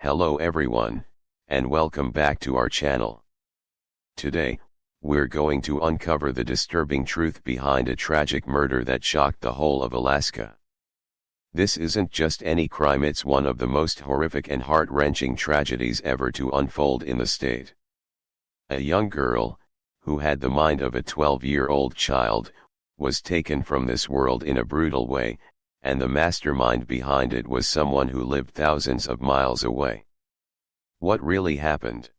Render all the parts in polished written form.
Hello everyone, and welcome back to our channel. Today, we're going to uncover the disturbing truth behind a tragic murder that shocked the whole of Alaska. This isn't just any crime, it's one of the most horrific and heart-wrenching tragedies ever to unfold in the state. A young girl, who had the mind of a 12-year-old child, was taken from this world in a brutal way, and the mastermind behind it was someone who lived thousands of miles away. What really happened?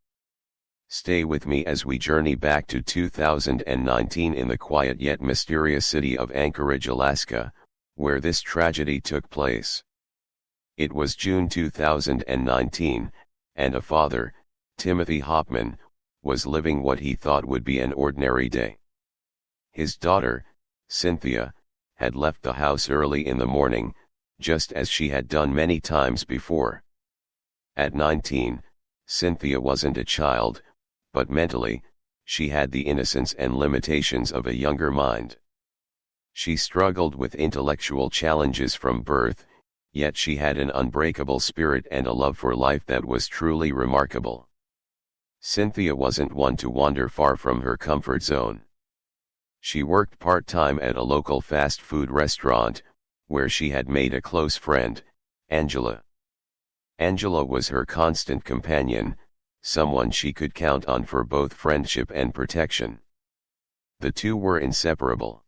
Stay with me as we journey back to 2019 in the quiet yet mysterious city of Anchorage, Alaska, where this tragedy took place. It was June 2019, and a father, Cynthia Hopman, was living what he thought would be an ordinary day. His daughter, Cynthia, had left the house early in the morning, just as she had done many times before. At 19, Cynthia wasn't a child, but mentally, she had the innocence and limitations of a younger mind. She struggled with intellectual challenges from birth, yet she had an unbreakable spirit and a love for life that was truly remarkable. Cynthia wasn't one to wander far from her comfort zone. She worked part-time at a local fast food restaurant, where she had made a close friend, Angela. Angela was her constant companion, someone she could count on for both friendship and protection. The two were inseparable.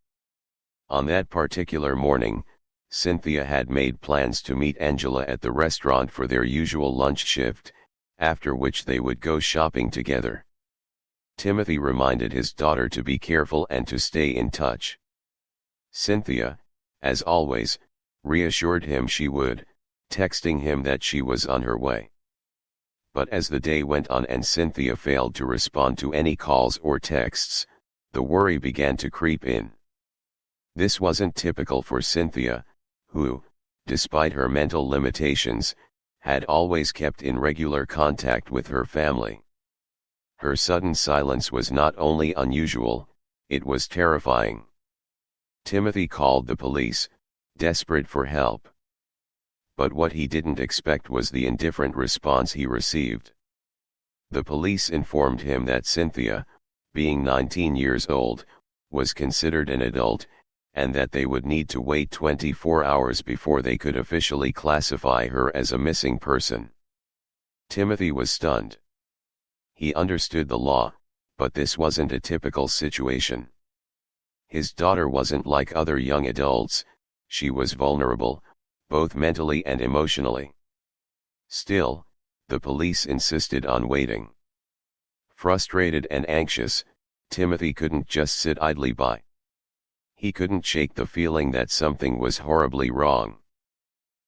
On that particular morning, Cynthia had made plans to meet Angela at the restaurant for their usual lunch shift, after which they would go shopping together. Timothy reminded his daughter to be careful and to stay in touch. Cynthia, as always, reassured him she would, texting him that she was on her way. But as the day went on and Cynthia failed to respond to any calls or texts, the worry began to creep in. This wasn't typical for Cynthia, who, despite her mental limitations, had always kept in regular contact with her family. Her sudden silence was not only unusual, it was terrifying. Timothy called the police, desperate for help. But what he didn't expect was the indifferent response he received. The police informed him that Cynthia, being 19 years old, was considered an adult, and that they would need to wait 24 hours before they could officially classify her as a missing person. Timothy was stunned. He understood the law, but this wasn't a typical situation. His daughter wasn't like other young adults, she was vulnerable, both mentally and emotionally. Still, the police insisted on waiting. Frustrated and anxious, Timothy couldn't just sit idly by. He couldn't shake the feeling that something was horribly wrong.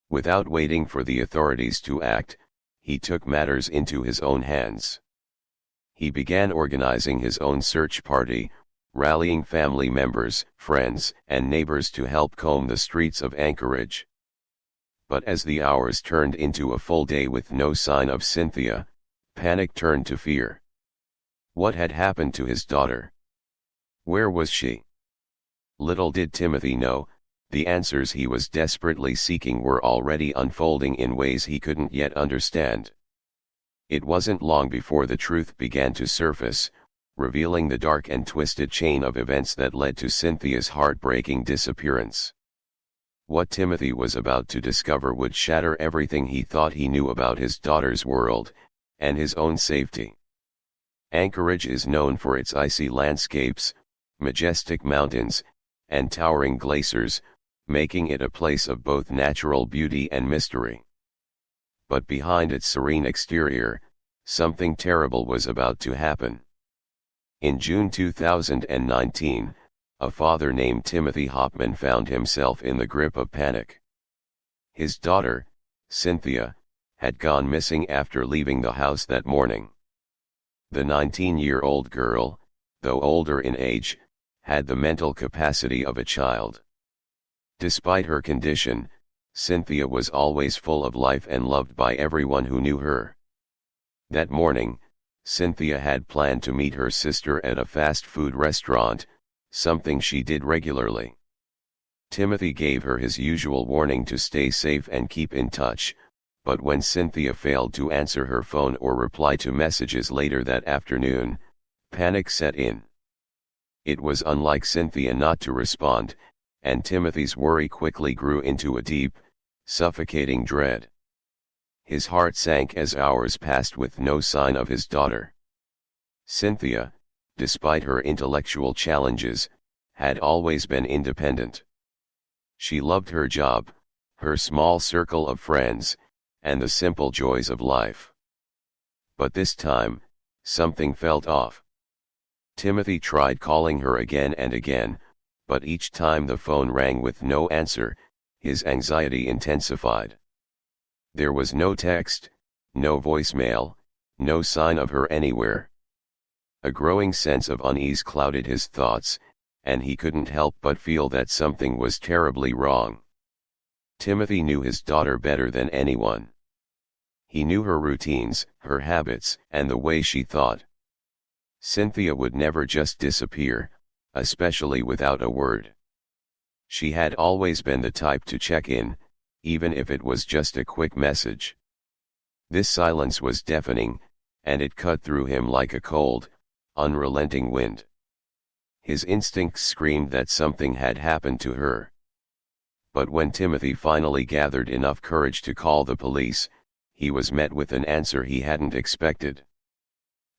Without waiting for the authorities to act, he took matters into his own hands. He began organizing his own search party, rallying family members, friends, and neighbors to help comb the streets of Anchorage. But as the hours turned into a full day with no sign of Cynthia, panic turned to fear. What had happened to his daughter? Where was she? Little did Timothy know, the answers he was desperately seeking were already unfolding in ways he couldn't yet understand. It wasn't long before the truth began to surface, revealing the dark and twisted chain of events that led to Cynthia's heartbreaking disappearance. What Timothy was about to discover would shatter everything he thought he knew about his daughter's world, and his own safety. Anchorage is known for its icy landscapes, majestic mountains, and towering glaciers, making it a place of both natural beauty and mystery. But behind its serene exterior, something terrible was about to happen. In June 2019, a father named Cynthia Hopman found himself in the grip of panic. His daughter, Cynthia, had gone missing after leaving the house that morning. The 19-year-old girl, though older in age, had the mental capacity of a child. Despite her condition, Cynthia was always full of life and loved by everyone who knew her. That morning, Cynthia had planned to meet her sister at a fast food restaurant, something she did regularly. Timothy gave her his usual warning to stay safe and keep in touch, but when Cynthia failed to answer her phone or reply to messages later that afternoon, panic set in. It was unlike Cynthia not to respond, and Timothy's worry quickly grew into a deep, suffocating dread. His heart sank as hours passed with no sign of his daughter. Cynthia, despite her intellectual challenges, had always been independent. She loved her job, her small circle of friends, and the simple joys of life. But this time, something felt off. Timothy tried calling her again and again, but each time the phone rang with no answer, his anxiety intensified. There was no text, no voicemail, no sign of her anywhere. A growing sense of unease clouded his thoughts, and he couldn't help but feel that something was terribly wrong. Timothy knew his daughter better than anyone. He knew her routines, her habits, and the way she thought. Cynthia would never just disappear, especially without a word. She had always been the type to check in, even if it was just a quick message. This silence was deafening, and it cut through him like a cold, unrelenting wind. His instincts screamed that something had happened to her. But when Timothy finally gathered enough courage to call the police, he was met with an answer he hadn't expected.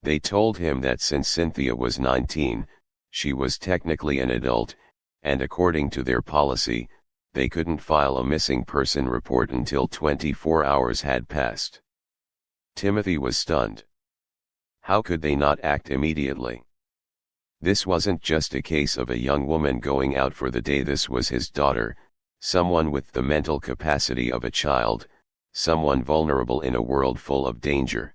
They told him that since Cynthia was 19, she was technically an adult, and according to their policy, they couldn't file a missing person report until 24 hours had passed. Timothy was stunned. How could they not act immediately? This wasn't just a case of a young woman going out for the day. This was his daughter, someone with the mental capacity of a child, someone vulnerable in a world full of danger.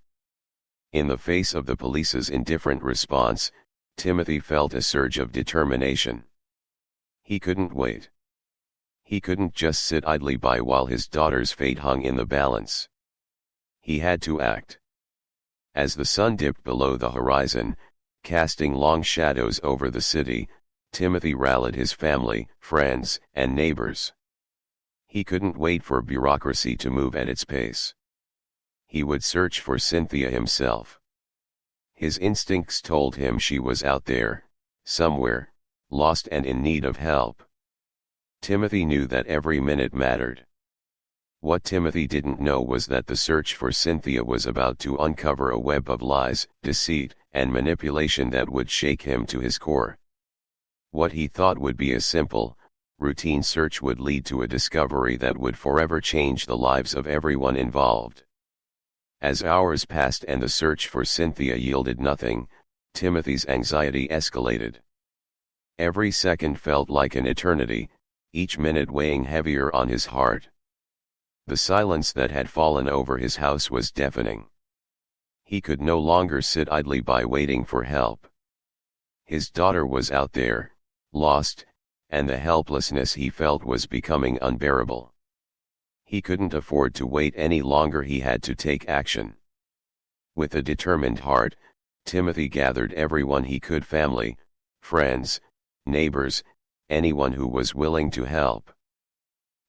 In the face of the police's indifferent response, Timothy felt a surge of determination. He couldn't wait. He couldn't just sit idly by while his daughter's fate hung in the balance. He had to act. As the sun dipped below the horizon, casting long shadows over the city, Timothy rallied his family, friends, and neighbors. He couldn't wait for bureaucracy to move at its pace. He would search for Cynthia himself. His instincts told him she was out there, somewhere, lost and in need of help. Timothy knew that every minute mattered. What Timothy didn't know was that the search for Cynthia was about to uncover a web of lies, deceit, and manipulation that would shake him to his core. What he thought would be a simple, routine search would lead to a discovery that would forever change the lives of everyone involved. As hours passed and the search for Cynthia yielded nothing, Timothy's anxiety escalated. Every second felt like an eternity, each minute weighing heavier on his heart. The silence that had fallen over his house was deafening. He could no longer sit idly by waiting for help. His daughter was out there, lost, and the helplessness he felt was becoming unbearable. He couldn't afford to wait any longer. He had to take action. With a determined heart, Timothy gathered everyone he could: family, friends, neighbors, anyone who was willing to help.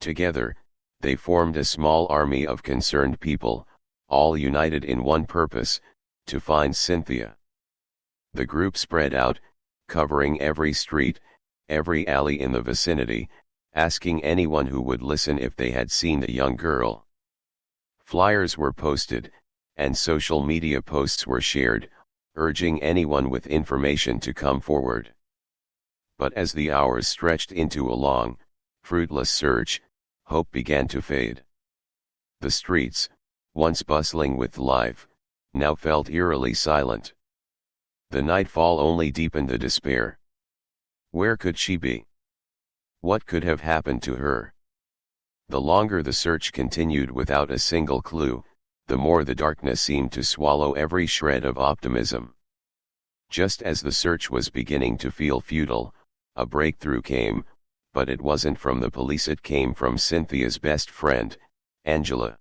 Together, they formed a small army of concerned people, all united in one purpose: to find Cynthia. The group spread out, covering every street, every alley in the vicinity, asking anyone who would listen if they had seen the young girl. Flyers were posted, and social media posts were shared, urging anyone with information to come forward. But as the hours stretched into a long, fruitless search, hope began to fade. The streets, once bustling with life, now felt eerily silent. The nightfall only deepened the despair. Where could she be? What could have happened to her? The longer the search continued without a single clue, the more the darkness seemed to swallow every shred of optimism. Just as the search was beginning to feel futile, a breakthrough came, but it wasn't from the police. It came from Cynthia's best friend, Angela.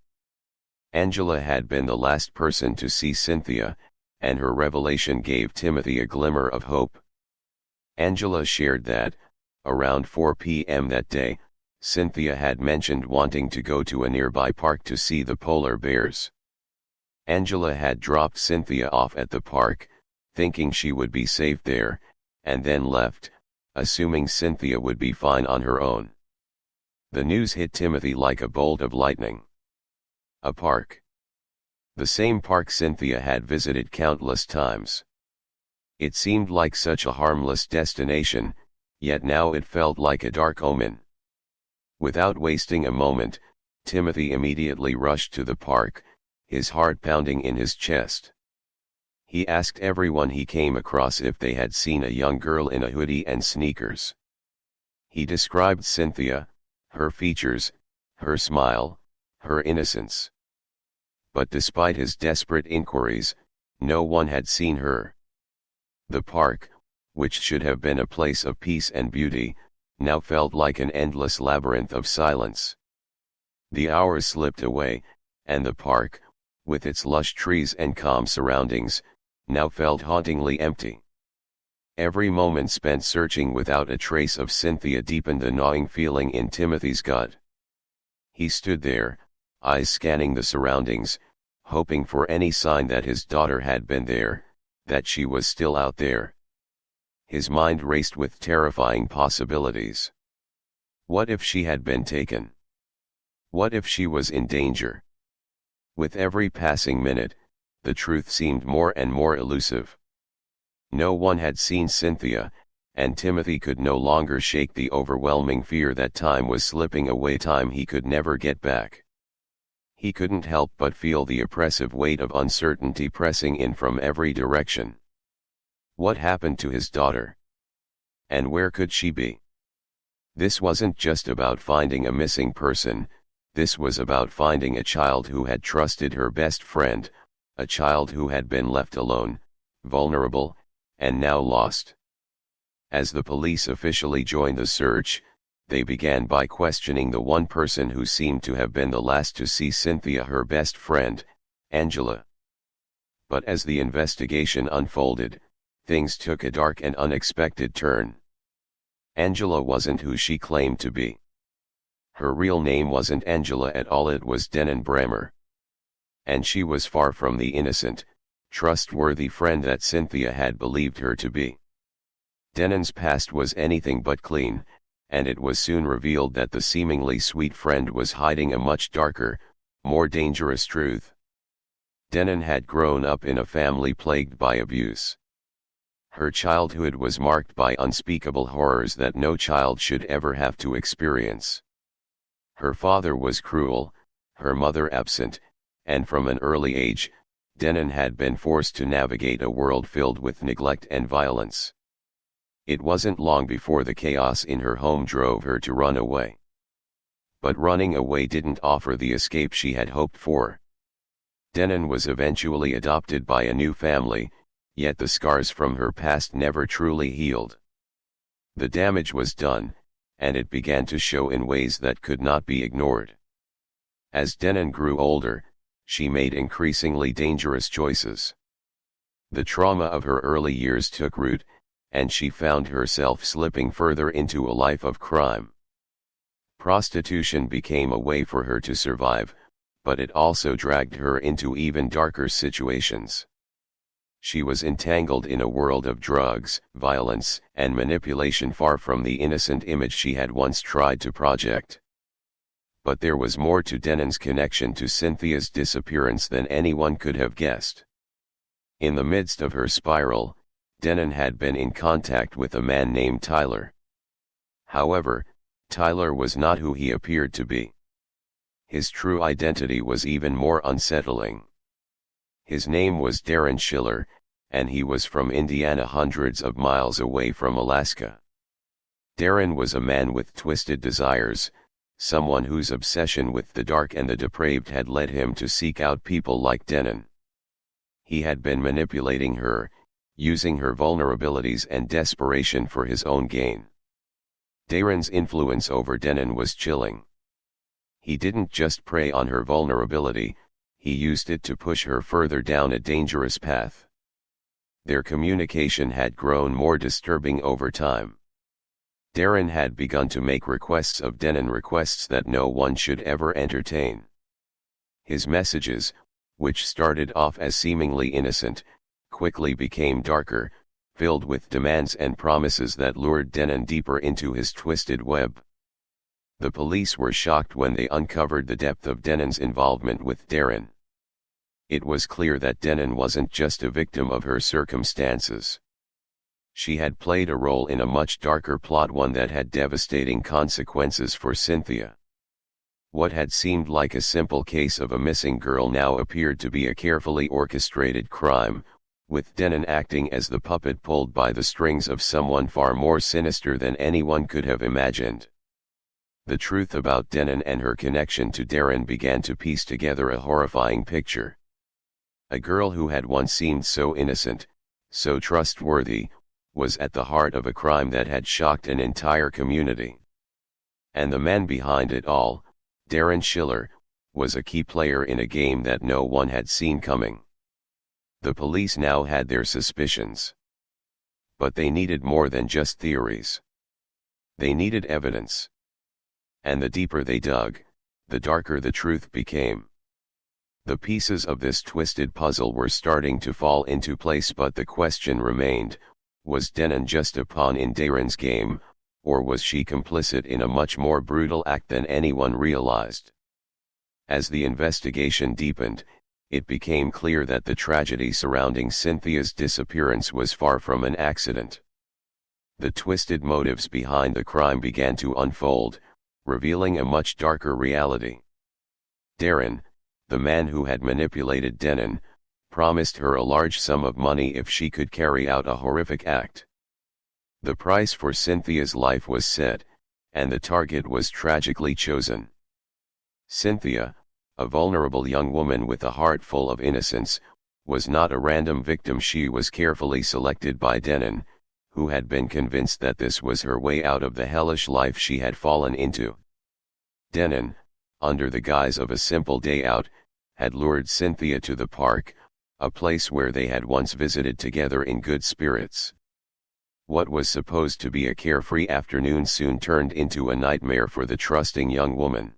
Angela had been the last person to see Cynthia, and her revelation gave Timothy a glimmer of hope. Angela shared that, around 4 p.m. that day, Cynthia had mentioned wanting to go to a nearby park to see the polar bears. Angela had dropped Cynthia off at the park, thinking she would be safe there, and then left, assuming Cynthia would be fine on her own. The news hit Timothy like a bolt of lightning. A park. The same park Cynthia had visited countless times. It seemed like such a harmless destination, yet now it felt like a dark omen. Without wasting a moment, Timothy immediately rushed to the park, his heart pounding in his chest. He asked everyone he came across if they had seen a young girl in a hoodie and sneakers. He described Cynthia, her features, her smile, her innocence. But despite his desperate inquiries, no one had seen her. The park, which should have been a place of peace and beauty, now felt like an endless labyrinth of silence. The hours slipped away, and the park, with its lush trees and calm surroundings, now felt hauntingly empty. Every moment spent searching without a trace of Cynthia deepened the gnawing feeling in Timothy's gut. He stood there, eyes scanning the surroundings, hoping for any sign that his daughter had been there, that she was still out there. His mind raced with terrifying possibilities. What if she had been taken? What if she was in danger? With every passing minute, the truth seemed more and more elusive. No one had seen Cynthia, and Timothy could no longer shake the overwhelming fear that time was slipping away, time he could never get back. He couldn't help but feel the oppressive weight of uncertainty pressing in from every direction. What happened to his daughter? And where could she be? This wasn't just about finding a missing person, this was about finding a child who had trusted her best friend, a child who had been left alone, vulnerable, and now lost. As the police officially joined the search, they began by questioning the one person who seemed to have been the last to see Cynthia, her best friend, Angela. But as the investigation unfolded, things took a dark and unexpected turn. Angela wasn't who she claimed to be. Her real name wasn't Angela at all, it was Denon Bremer. And she was far from the innocent, trustworthy friend that Cynthia had believed her to be. Denon's past was anything but clean, and it was soon revealed that the seemingly sweet friend was hiding a much darker, more dangerous truth. Denon had grown up in a family plagued by abuse. Her childhood was marked by unspeakable horrors that no child should ever have to experience. Her father was cruel, her mother absent, and from an early age, Denon had been forced to navigate a world filled with neglect and violence. It wasn't long before the chaos in her home drove her to run away. But running away didn't offer the escape she had hoped for. Denon was eventually adopted by a new family, yet the scars from her past never truly healed. The damage was done, and it began to show in ways that could not be ignored. As Denon grew older, she made increasingly dangerous choices. The trauma of her early years took root, and she found herself slipping further into a life of crime. Prostitution became a way for her to survive, but it also dragged her into even darker situations. She was entangled in a world of drugs, violence, and manipulation far from the innocent image she had once tried to project. But there was more to Denon's connection to Cynthia's disappearance than anyone could have guessed. In the midst of her spiral, Denon had been in contact with a man named Tyler. However, Tyler was not who he appeared to be. His true identity was even more unsettling. His name was Darin Shiller, and he was from Indiana, hundreds of miles away from Alaska. Darin was a man with twisted desires, someone whose obsession with the dark and the depraved had led him to seek out people like Denon. He had been manipulating her, using her vulnerabilities and desperation for his own gain. Darin's influence over Denon was chilling. He didn't just prey on her vulnerability, he used it to push her further down a dangerous path. Their communication had grown more disturbing over time. Darin had begun to make requests of Denon, requests that no one should ever entertain. His messages, which started off as seemingly innocent, quickly became darker, filled with demands and promises that lured Denon deeper into his twisted web. The police were shocked when they uncovered the depth of Denon's involvement with Darin. It was clear that Denon wasn't just a victim of her circumstances. She had played a role in a much darker plot, one that had devastating consequences for Cynthia. What had seemed like a simple case of a missing girl now appeared to be a carefully orchestrated crime, with Denon acting as the puppet pulled by the strings of someone far more sinister than anyone could have imagined. The truth about Denon and her connection to Darin began to piece together a horrifying picture. A girl who had once seemed so innocent, so trustworthy, was at the heart of a crime that had shocked an entire community. And the man behind it all, Darin Shiller, was a key player in a game that no one had seen coming. The police now had their suspicions. But they needed more than just theories. They needed evidence. And the deeper they dug, the darker the truth became. The pieces of this twisted puzzle were starting to fall into place, but the question remained, was Denon just a pawn in Darin's game, or was she complicit in a much more brutal act than anyone realized? As the investigation deepened, it became clear that the tragedy surrounding Cynthia's disappearance was far from an accident. The twisted motives behind the crime began to unfold, revealing a much darker reality. Darin, the man who had manipulated Denon, promised her a large sum of money if she could carry out a horrific act. The price for Cynthia's life was set, and the target was tragically chosen. Cynthia, a vulnerable young woman with a heart full of innocence, was not a random victim. She was carefully selected by Denon, who had been convinced that this was her way out of the hellish life she had fallen into. Denon, under the guise of a simple day out, had lured Cynthia to the park, a place where they had once visited together in good spirits. What was supposed to be a carefree afternoon soon turned into a nightmare for the trusting young woman.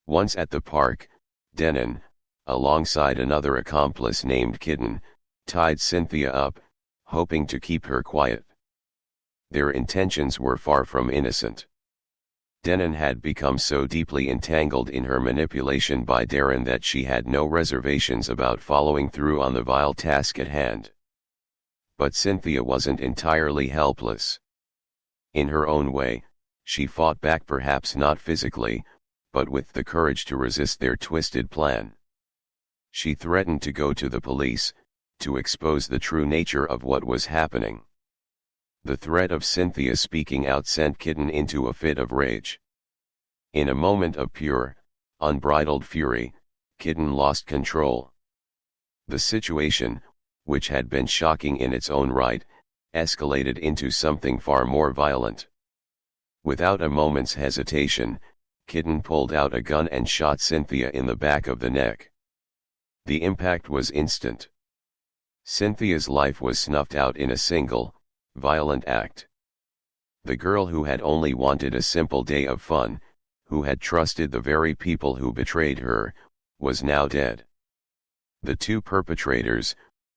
Once at the park, Denon, alongside another accomplice named Kitten, tied Cynthia up, hoping to keep her quiet. Their intentions were far from innocent. Denon had become so deeply entangled in her manipulation by Darin that she had no reservations about following through on the vile task at hand. But Cynthia wasn't entirely helpless. In her own way, she fought back, perhaps not physically, but with the courage to resist their twisted plan. She threatened to go to the police, to expose the true nature of what was happening. The threat of Cynthia speaking out sent Kitten into a fit of rage. In a moment of pure, unbridled fury, Kitten lost control. The situation, which had been shocking in its own right, escalated into something far more violent. Without a moment's hesitation, Kitten pulled out a gun and shot Cynthia in the back of the neck. The impact was instant. Cynthia's life was snuffed out in a single, violent act. The girl who had only wanted a simple day of fun, who had trusted the very people who betrayed her, was now dead. The two perpetrators,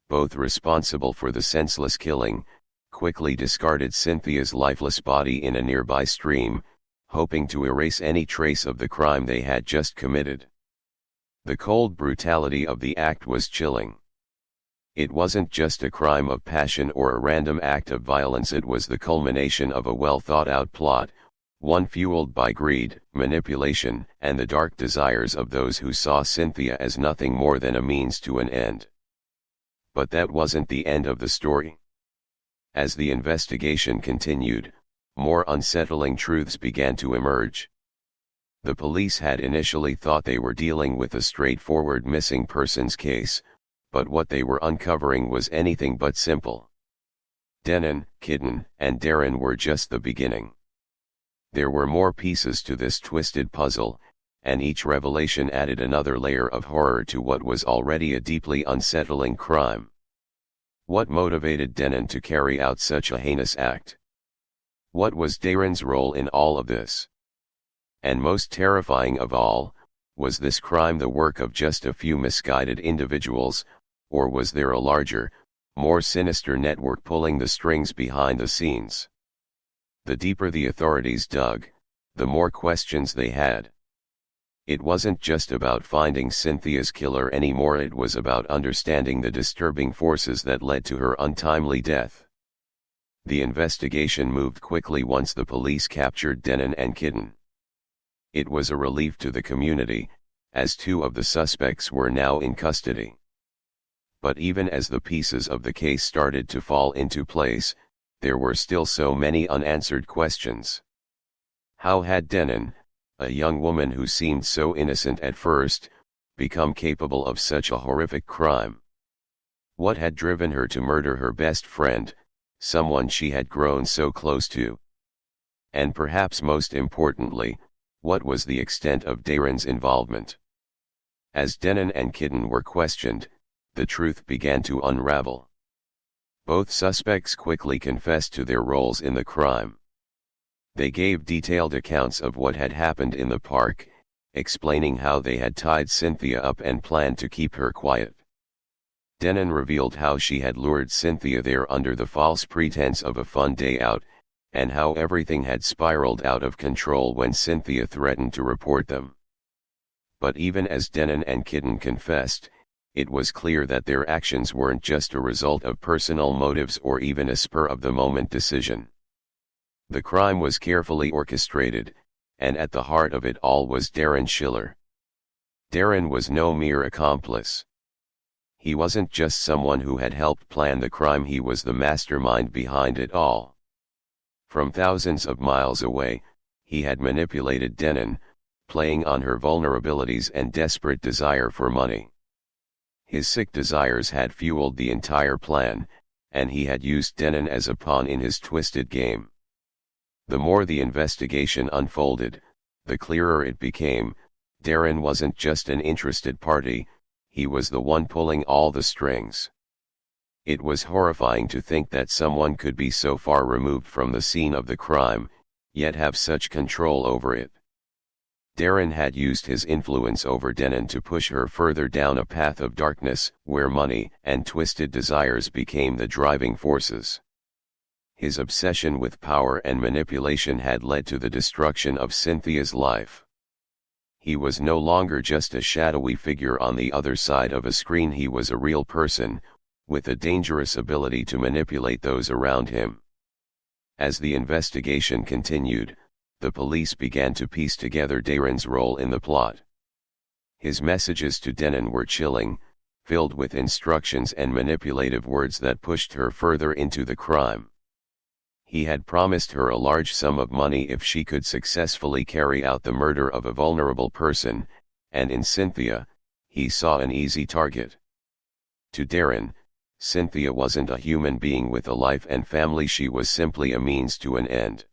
both responsible for the senseless killing, quickly discarded Cynthia's lifeless body in a nearby stream, hoping to erase any trace of the crime they had just committed. The cold brutality of the act was chilling. It wasn't just a crime of passion or a random act of violence, it was the culmination of a well-thought-out plot, one fueled by greed, manipulation, and the dark desires of those who saw Cynthia as nothing more than a means to an end. But that wasn't the end of the story. As the investigation continued, more unsettling truths began to emerge. The police had initially thought they were dealing with a straightforward missing persons case, but what they were uncovering was anything but simple. Denon, Kitten, and Darin were just the beginning. There were more pieces to this twisted puzzle, and each revelation added another layer of horror to what was already a deeply unsettling crime. What motivated Denon to carry out such a heinous act? What was Darin's role in all of this? And most terrifying of all, was this crime the work of just a few misguided individuals, or was there a larger, more sinister network pulling the strings behind the scenes? The deeper the authorities dug, the more questions they had. It wasn't just about finding Cynthia's killer anymore, it was about understanding the disturbing forces that led to her untimely death. The investigation moved quickly once the police captured Denon and Kitten. It was a relief to the community, as two of the suspects were now in custody. But even as the pieces of the case started to fall into place, there were still so many unanswered questions. How had Denon, a young woman who seemed so innocent at first, become capable of such a horrific crime? What had driven her to murder her best friend, someone she had grown so close to? And perhaps most importantly, what was the extent of Darin's involvement? As Denon and Kitten were questioned, the truth began to unravel. Both suspects quickly confessed to their roles in the crime. They gave detailed accounts of what had happened in the park, explaining how they had tied Cynthia up and planned to keep her quiet. Denon revealed how she had lured Cynthia there under the false pretense of a fun day out, and how everything had spiraled out of control when Cynthia threatened to report them. But even as Denon and Kitten confessed, it was clear that their actions weren't just a result of personal motives or even a spur-of-the-moment decision. The crime was carefully orchestrated, and at the heart of it all was Darin Shiller. Darin was no mere accomplice. He wasn't just someone who had helped plan the crime, he was the mastermind behind it all. From thousands of miles away, he had manipulated Denon, playing on her vulnerabilities and desperate desire for money. His sick desires had fueled the entire plan, and he had used Denon as a pawn in his twisted game. The more the investigation unfolded, the clearer it became, Darin wasn't just an interested party, he was the one pulling all the strings. It was horrifying to think that someone could be so far removed from the scene of the crime, yet have such control over it. Darin had used his influence over Denon to push her further down a path of darkness, where money and twisted desires became the driving forces. His obsession with power and manipulation had led to the destruction of Cynthia's life. He was no longer just a shadowy figure on the other side of a screen, he was a real person, with a dangerous ability to manipulate those around him. As the investigation continued, the police began to piece together Darin's role in the plot. His messages to Denon were chilling, filled with instructions and manipulative words that pushed her further into the crime. He had promised her a large sum of money if she could successfully carry out the murder of a vulnerable person, and in Cynthia, he saw an easy target. To Darin, Cynthia wasn't a human being with a life and family, she was simply a means to an end.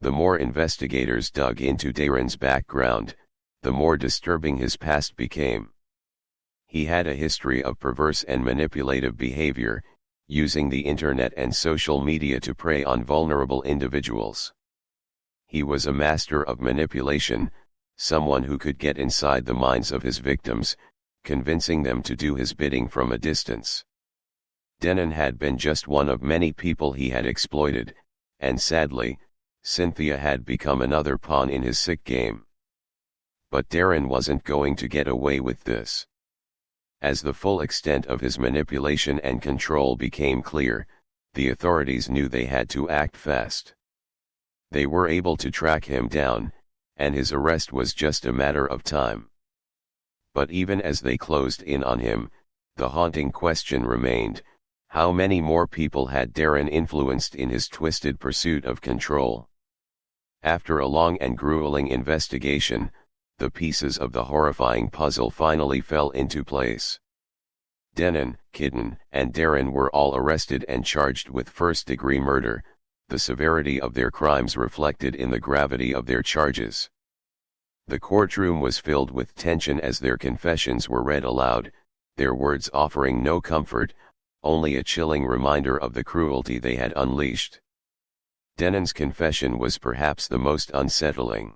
The more investigators dug into Darin's background, the more disturbing his past became. He had a history of perverse and manipulative behavior, using the internet and social media to prey on vulnerable individuals. He was a master of manipulation, someone who could get inside the minds of his victims, convincing them to do his bidding from a distance. Denon had been just one of many people he had exploited, and sadly, Cynthia had become another pawn in his sick game. But Darin wasn't going to get away with this. As the full extent of his manipulation and control became clear, the authorities knew they had to act fast. They were able to track him down, and his arrest was just a matter of time. But even as they closed in on him, the haunting question remained: how many more people had Darin influenced in his twisted pursuit of control? After a long and grueling investigation, the pieces of the horrifying puzzle finally fell into place. Denon, Kitten, and Darin were all arrested and charged with first-degree murder, the severity of their crimes reflected in the gravity of their charges. The courtroom was filled with tension as their confessions were read aloud, their words offering no comfort, only a chilling reminder of the cruelty they had unleashed. Denon's confession was perhaps the most unsettling.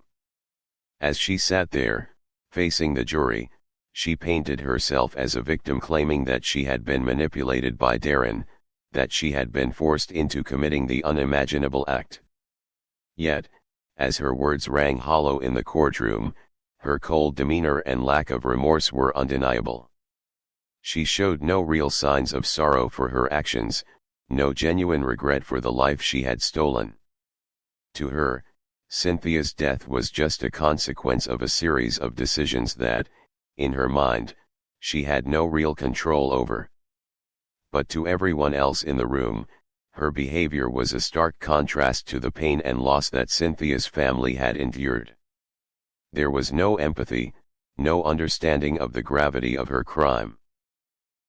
As she sat there, facing the jury, she painted herself as a victim, claiming that she had been manipulated by Darin, that she had been forced into committing the unimaginable act. Yet, as her words rang hollow in the courtroom, her cold demeanor and lack of remorse were undeniable. She showed no real signs of sorrow for her actions, no genuine regret for the life she had stolen. To her, Cynthia's death was just a consequence of a series of decisions that, in her mind, she had no real control over. But to everyone else in the room, her behavior was a stark contrast to the pain and loss that Cynthia's family had endured. There was no empathy, no understanding of the gravity of her crime.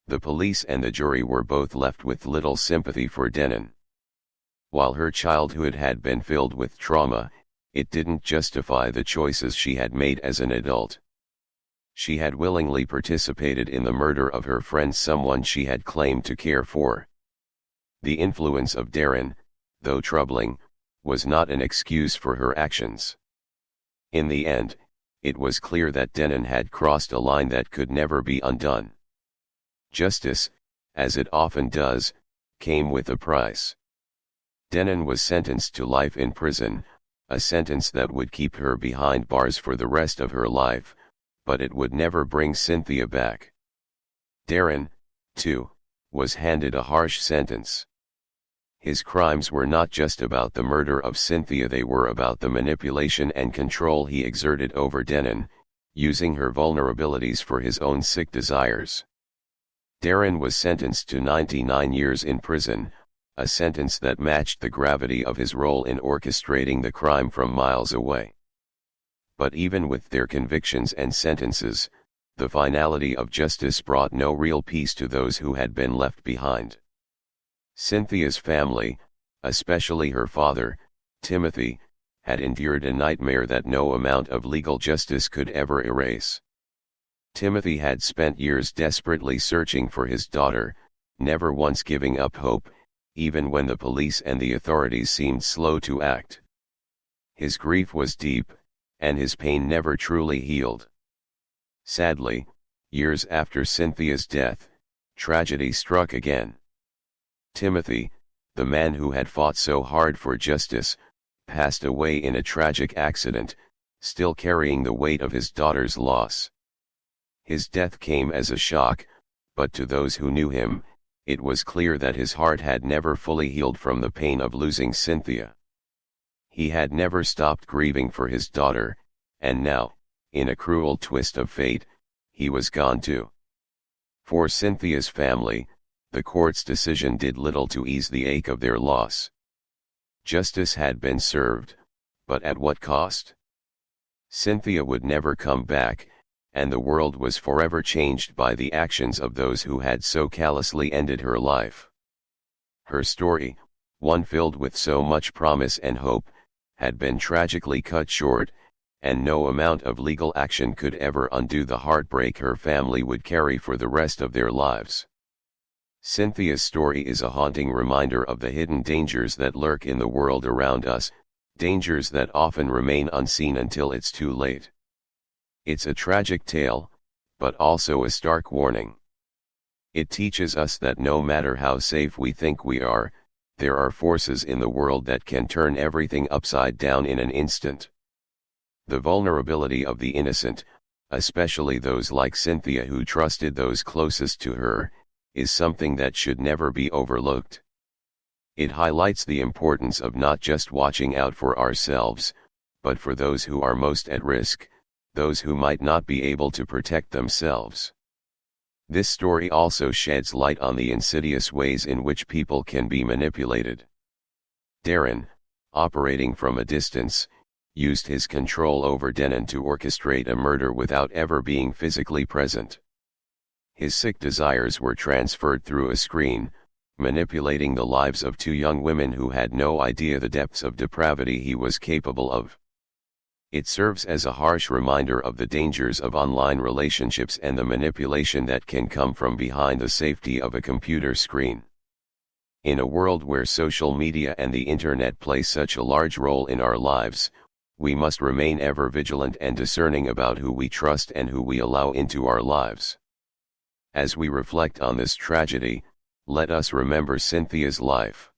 The police and the jury were both left with little sympathy for Denon. While her childhood had been filled with trauma, it didn't justify the choices she had made as an adult. She had willingly participated in the murder of her friend, someone she had claimed to care for. The influence of Darin, though troubling, was not an excuse for her actions. In the end, it was clear that Denon had crossed a line that could never be undone. Justice, as it often does, came with a price. Denon was sentenced to life in prison, a sentence that would keep her behind bars for the rest of her life, but it would never bring Cynthia back. Darin, too, was handed a harsh sentence. His crimes were not just about the murder of Cynthia, they were about the manipulation and control he exerted over Denon, using her vulnerabilities for his own sick desires. Darin was sentenced to 99 years in prison, a sentence that matched the gravity of his role in orchestrating the crime from miles away. But even with their convictions and sentences, the finality of justice brought no real peace to those who had been left behind. Cynthia's family, especially her father, Timothy, had endured a nightmare that no amount of legal justice could ever erase. Timothy had spent years desperately searching for his daughter, never once giving up hope, even when the police and the authorities seemed slow to act. His grief was deep, and his pain never truly healed. Sadly, years after Cynthia's death, tragedy struck again. Timothy, the man who had fought so hard for justice, passed away in a tragic accident, still carrying the weight of his daughter's loss. His death came as a shock, but to those who knew him, it was clear that his heart had never fully healed from the pain of losing Cynthia. He had never stopped grieving for his daughter, and now, in a cruel twist of fate, he was gone too. For Cynthia's family, the court's decision did little to ease the ache of their loss. Justice had been served, but at what cost? Cynthia would never come back, and the world was forever changed by the actions of those who had so callously ended her life. Her story, one filled with so much promise and hope, had been tragically cut short, and no amount of legal action could ever undo the heartbreak her family would carry for the rest of their lives. Cynthia's story is a haunting reminder of the hidden dangers that lurk in the world around us, dangers that often remain unseen until it's too late. It's a tragic tale, but also a stark warning. It teaches us that no matter how safe we think we are, there are forces in the world that can turn everything upside down in an instant. The vulnerability of the innocent, especially those like Cynthia who trusted those closest to her, is something that should never be overlooked. It highlights the importance of not just watching out for ourselves, but for those who are most at risk, those who might not be able to protect themselves. This story also sheds light on the insidious ways in which people can be manipulated. Darin, operating from a distance, used his control over Denon to orchestrate a murder without ever being physically present. His sick desires were transferred through a screen, manipulating the lives of two young women who had no idea the depths of depravity he was capable of. It serves as a harsh reminder of the dangers of online relationships and the manipulation that can come from behind the safety of a computer screen. In a world where social media and the internet play such a large role in our lives, we must remain ever vigilant and discerning about who we trust and who we allow into our lives. As we reflect on this tragedy, let us remember Cynthia's life.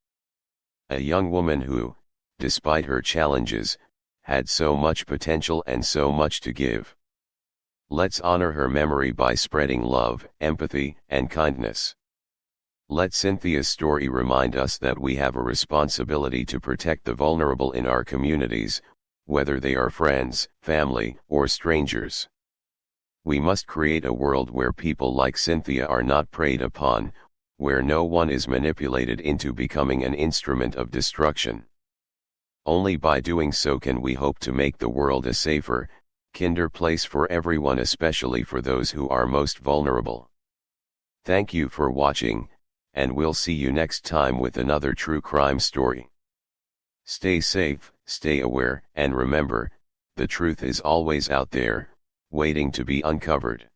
A young woman who, despite her challenges, had so much potential and so much to give. Let's honor her memory by spreading love, empathy, and kindness. Let Cynthia's story remind us that we have a responsibility to protect the vulnerable in our communities, whether they are friends, family, or strangers. We must create a world where people like Cynthia are not preyed upon, where no one is manipulated into becoming an instrument of destruction. Only by doing so can we hope to make the world a safer, kinder place for everyone, especially for those who are most vulnerable. Thank you for watching, and we'll see you next time with another true crime story. Stay safe, stay aware, and remember, the truth is always out there, waiting to be uncovered.